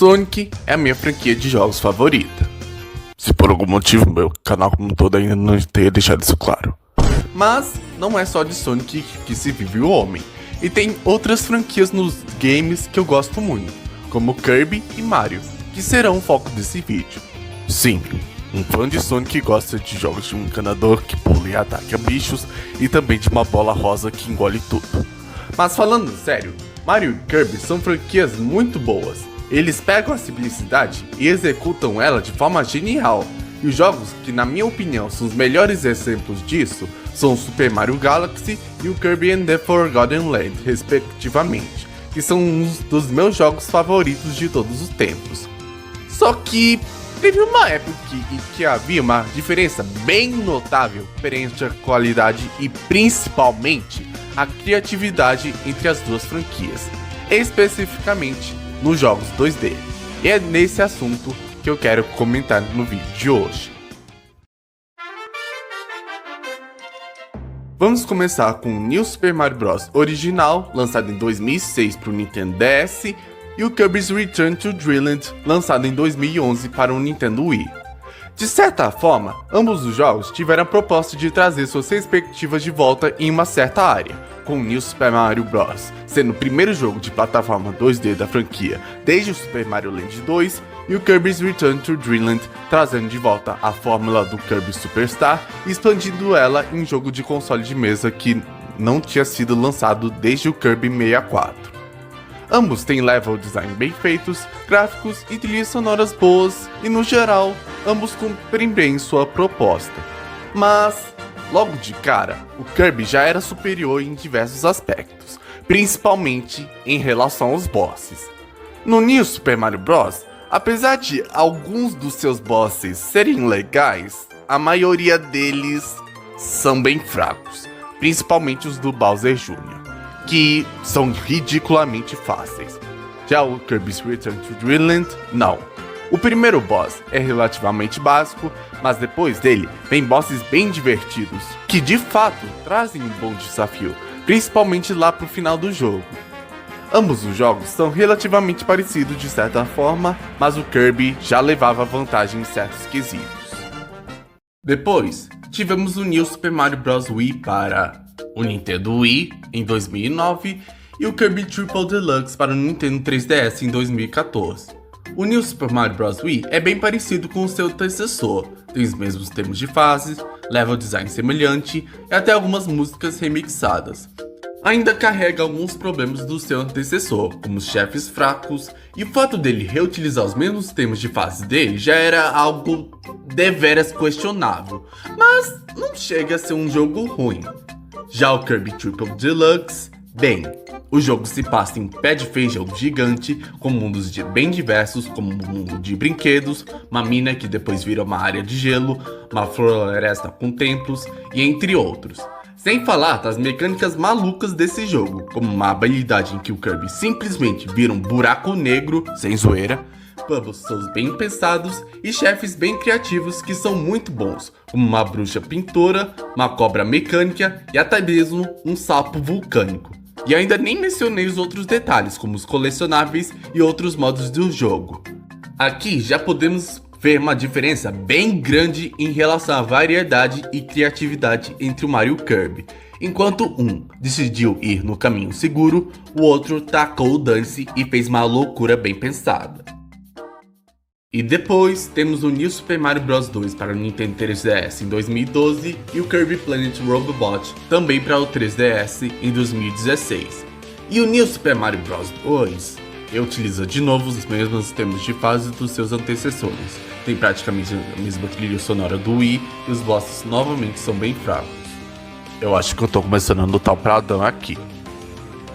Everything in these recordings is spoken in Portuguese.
Sonic é a minha franquia de jogos favorita. Se por algum motivo meu canal como um todo ainda não tenha deixado isso claro. Mas não é só de Sonic que se vive o homem. E tem outras franquias nos games que eu gosto muito, como Kirby e Mario, que serão o foco desse vídeo. Sim, um fã de Sonic gosta de jogos de um encanador que pula e ataca bichos e também de uma bola rosa que engole tudo. Mas falando sério, Mario e Kirby são franquias muito boas. Eles pegam a simplicidade e executam ela de forma genial. E os jogos que, na minha opinião, são os melhores exemplos disso são o Super Mario Galaxy e o Kirby and the Forgotten Land, respectivamente, que são uns dos meus jogos favoritos de todos os tempos. Só que teve uma época em que havia uma diferença bem notável perante a qualidade e principalmente a criatividade entre as duas franquias, especificamente nos jogos 2D. E é nesse assunto que eu quero comentar no vídeo de hoje. Vamos começar com o New Super Mario Bros. Original, lançado em 2006 para o Nintendo DS, e o Kirby's Return to Dreamland, lançado em 2011 para o Nintendo Wii. De certa forma, ambos os jogos tiveram a proposta de trazer suas respectivas de volta em uma certa área, com o New Super Mario Bros. Sendo o primeiro jogo de plataforma 2D da franquia desde o Super Mario Land 2, e o Kirby's Return to Dreamland trazendo de volta a fórmula do Kirby Superstar e expandindo ela em jogo de console de mesa que não tinha sido lançado desde o Kirby 64. Ambos têm level design bem feitos, gráficos e trilhas sonoras boas e, no geral, ambos cumprem bem sua proposta. Mas, logo de cara, o Kirby já era superior em diversos aspectos, principalmente em relação aos bosses. No New Super Mario Bros., apesar de alguns dos seus bosses serem legais, a maioria deles são bem fracos, principalmente os do Bowser Jr., que são ridiculamente fáceis. Já o Kirby's Return to Dreamland, não. O primeiro boss é relativamente básico, mas depois dele vem bosses bem divertidos, que de fato trazem um bom desafio, principalmente lá pro final do jogo. Ambos os jogos são relativamente parecidos de certa forma, mas o Kirby já levava vantagem em certos quesitos. Depois, tivemos o New Super Mario Bros. Wii para o Nintendo Wii em 2009 e o Kirby Triple Deluxe para o Nintendo 3DS em 2014. O New Super Mario Bros. Wii é bem parecido com o seu antecessor, tem os mesmos termos de fases, level design semelhante e até algumas músicas remixadas. Ainda carrega alguns problemas do seu antecessor, como os chefes fracos, e o fato dele reutilizar os mesmos temas de fase dele já era algo deveras questionável, mas não chega a ser um jogo ruim. Já o Kirby Triple Deluxe, bem, o jogo se passa em pé de feijão gigante, com mundos bem diversos, como um mundo de brinquedos, uma mina que depois vira uma área de gelo, uma floresta com templos e entre outros. Sem falar das mecânicas malucas desse jogo, como uma habilidade em que o Kirby simplesmente vira um buraco negro, sem zoeira, puzzles bem pensados e chefes bem criativos que são muito bons, como uma bruxa pintora, uma cobra mecânica e até mesmo um sapo vulcânico. E ainda nem mencionei os outros detalhes, como os colecionáveis e outros modos do jogo. Aqui já podemos ver uma diferença bem grande em relação à variedade e criatividade entre o Mario e o Kirby. Enquanto um decidiu ir no caminho seguro, o outro tacou o dane-se e fez uma loucura bem pensada. E depois temos o New Super Mario Bros. 2 para o Nintendo 3DS em 2012 e o Kirby Planet Robobot também para o 3DS em 2016. E o New Super Mario Bros. 2 utiliza de novo os mesmos temas de fase dos seus antecessores. Tem praticamente a mesma trilha sonora do Wii e os bosses novamente são bem fracos. Eu acho que eu tô começando a notar o pradão aqui.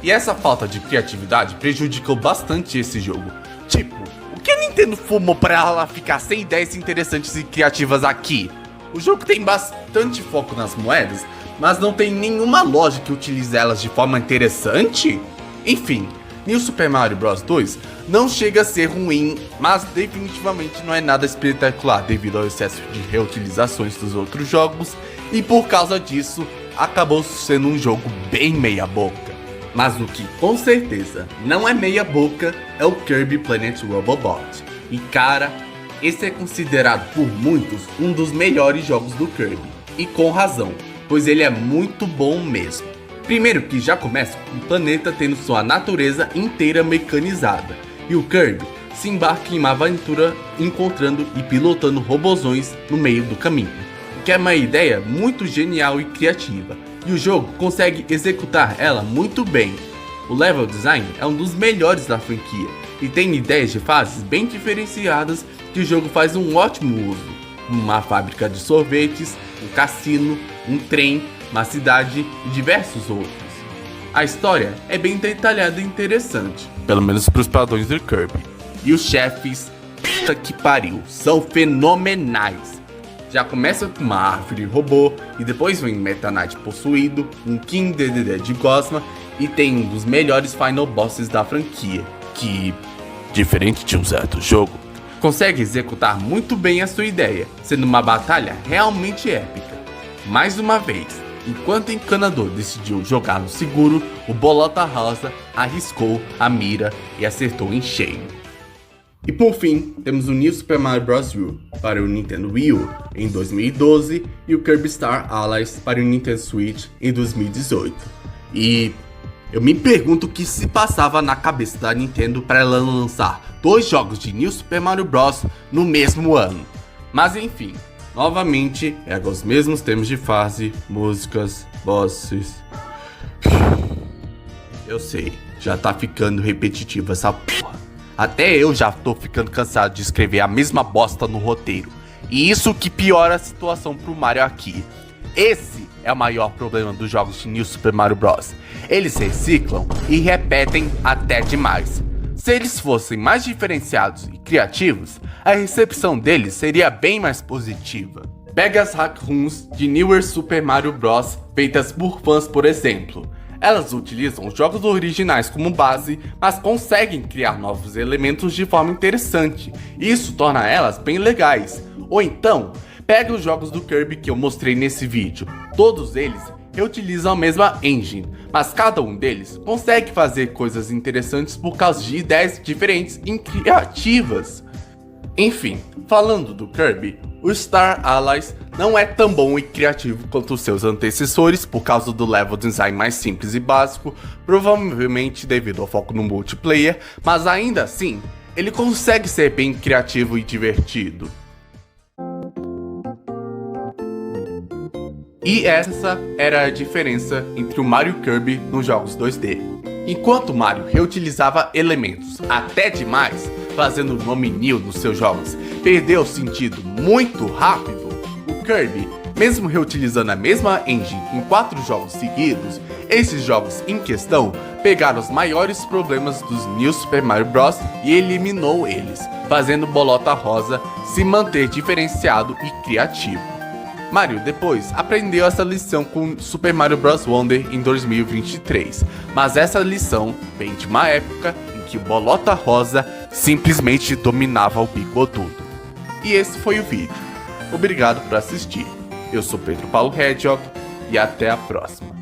E essa falta de criatividade prejudicou bastante esse jogo. Tipo, o que a Nintendo fumou pra ela ficar sem ideias interessantes e criativas aqui? O jogo tem bastante foco nas moedas, mas não tem nenhuma loja que utilize elas de forma interessante? Enfim, New Super Mario Bros. 2 não chega a ser ruim, mas definitivamente não é nada espetacular devido ao excesso de reutilizações dos outros jogos, e por causa disso, acabou sendo um jogo bem meia boca. Mas o que com certeza não é meia boca é o Kirby Planet Robobot. E cara, esse é considerado por muitos um dos melhores jogos do Kirby. E com razão, pois ele é muito bom mesmo. Primeiro que já começa com o planeta tendo sua natureza inteira mecanizada. E o Kirby se embarca em uma aventura encontrando e pilotando robozões no meio do caminho. O que é uma ideia muito genial e criativa. E o jogo consegue executar ela muito bem. O level design é um dos melhores da franquia. E tem ideias de fases bem diferenciadas que o jogo faz um ótimo uso. Uma fábrica de sorvetes, um cassino, um trem, uma cidade e diversos outros. A história é bem detalhada e interessante, pelo menos para os padrões do Kirby. E os chefes, puta que pariu, são fenomenais. Já começa com uma árvore robô, e depois vem Meta Knight possuído, um King Dedede de Gosma, e tem um dos melhores final bosses da franquia, que, diferente de um certo jogo, consegue executar muito bem a sua ideia, sendo uma batalha realmente épica. Mais uma vez, enquanto o encanador decidiu jogar no seguro, o Bolota Rosa arriscou a mira e acertou em cheio. E por fim, temos o New Super Mario Bros. U para o Nintendo Wii U em 2012 e o Kirby Star Allies para o Nintendo Switch em 2018. E eu me pergunto o que se passava na cabeça da Nintendo para ela lançar dois jogos de New Super Mario Bros. No mesmo ano. Mas enfim, novamente, é os mesmos temas de fase, músicas, bosses. Eu sei, já tá ficando repetitivo essa porra. Até eu já tô ficando cansado de escrever a mesma bosta no roteiro. E isso que piora a situação pro Mario aqui. Esse é o maior problema dos jogos de New Super Mario Bros. Eles reciclam e repetem até demais. Se eles fossem mais diferenciados e criativos, a recepção deles seria bem mais positiva. Pega as hack runs de Newer Super Mario Bros. Feitas por fãs, por exemplo. Elas utilizam os jogos originais como base, mas conseguem criar novos elementos de forma interessante. Isso torna elas bem legais. Ou então, pega os jogos do Kirby que eu mostrei nesse vídeo. Todos eles reutilizam a mesma engine, mas cada um deles consegue fazer coisas interessantes por causa de ideias diferentes e criativas. Enfim, falando do Kirby, o Star Allies não é tão bom e criativo quanto os seus antecessores por causa do level design mais simples e básico, provavelmente devido ao foco no multiplayer, mas ainda assim, ele consegue ser bem criativo e divertido. E essa era a diferença entre o Mario e Kirby nos jogos 2D. Enquanto o Mario reutilizava elementos até demais, fazendo o nome New nos seus jogos perdeu o sentido muito rápido, o Kirby, mesmo reutilizando a mesma engine em 4 jogos seguidos, esses jogos em questão pegaram os maiores problemas dos New Super Mario Bros. E eliminou eles, fazendo o Bolota Rosa se manter diferenciado e criativo. Mario depois aprendeu essa lição com Super Mario Bros. Wonder em 2023, mas essa lição vem de uma época em que o Bolota Rosa simplesmente dominava o bigodudo. E esse foi o vídeo. Obrigado por assistir. Eu sou Pedro Paulo Hedgehog e até a próxima.